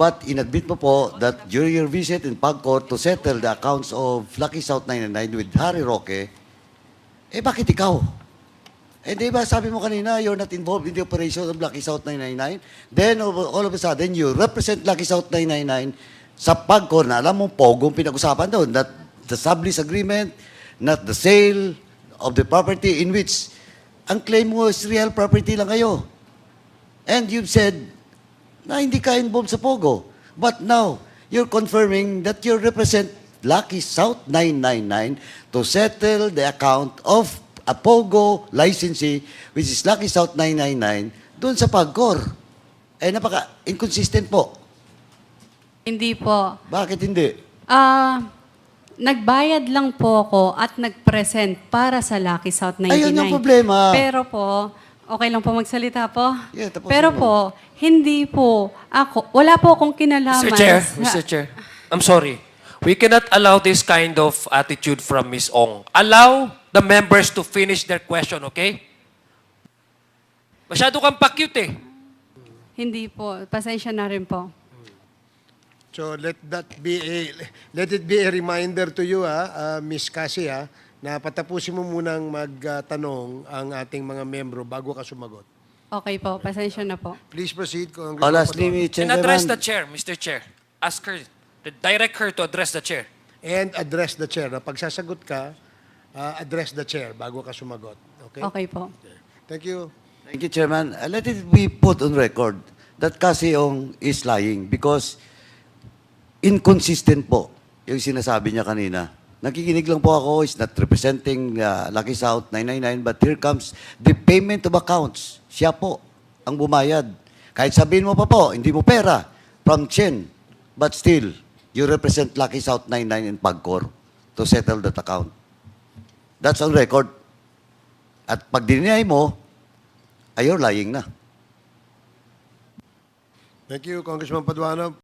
But inadmit mo po that during your visit in Pagcor to settle the accounts of Lucky South 999 with Harry Roque, bakit ikaw? Di ba sabi mo kanina, you're not involved in the operation of Lucky South 999? Then all of a sudden, you represent Lucky South 999 sa Pagcor na alam mo, pogong pinag-usapan doon, that the sublease agreement, not the sale of the property in which ang claim mo is real property lang kayo. And you've said na hindi ka involved sa Pogo. But now, you're confirming that you represent Lucky South 999 to settle the account of a Pogo licensee, which is Lucky South 999, doon sa Pagcor. Napaka-inconsistent po. Hindi po. Bakit hindi? Nagbayad lang po ako at nag-present para sa Lucky South 99. Ayun yung problema. Pero po, okay lang po magsalita po? Yeah, tapusin Pero mo. po, hindi po ako, wala po akong kinalaman. Mr. Chair, I'm sorry. We cannot allow this kind of attitude from Ms. Ong. Allow the members to finish their question, okay? Masyado kang pa-cute eh. Hindi po. Pasensya na rin po. So let it be a reminder to you, Miss Cassie, na patapusin mo munang magtanong ang ating mga membro bago ka sumagot. Okay po. Pasensya na po. Please proceed, Oh, Congressman lastly, Paduano. And address Chairman, the chair, Mr. Chair. Ask her, direct her to address the chair. And address the chair. Na pagsasagot ka, address the chair bago ka sumagot. Okay? Okay po. Thank you. Thank you, Chairman. Let it be put on record that Cassie Ong is lying because inconsistent po yung sinasabi niya kanina. Nakikinig lang po ako, is not representing Lucky South 999, but here comes the payment of accounts. Siya po ang bumayad. Kahit sabihin mo pa po, hindi mo pera from Chen, but still, you represent Lucky South 99 in Pagcor to settle that account. That's on record. At pag dinay mo, you're lying na. Thank you, Congressman Paduano.